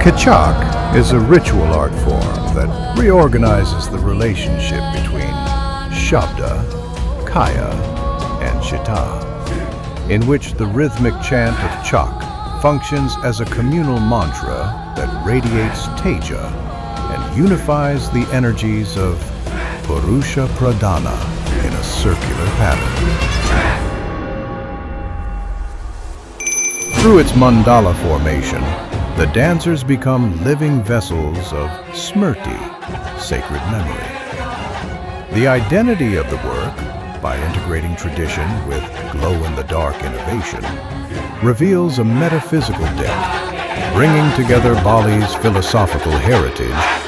Kachak is a ritual art form that reorganizes the relationship between Shabda, Kaya, and Chitta, in which the rhythmic chant of Chak functions as a communal mantra that radiates Teja and unifies the energies of Purusha Pradhana in a circular pattern. Through its mandala formation, the dancers become living vessels of Smrti, sacred memory. The identity of the work, by integrating tradition with glow-in-the-dark innovation, reveals a metaphysical depth, bringing together Bali's philosophical heritage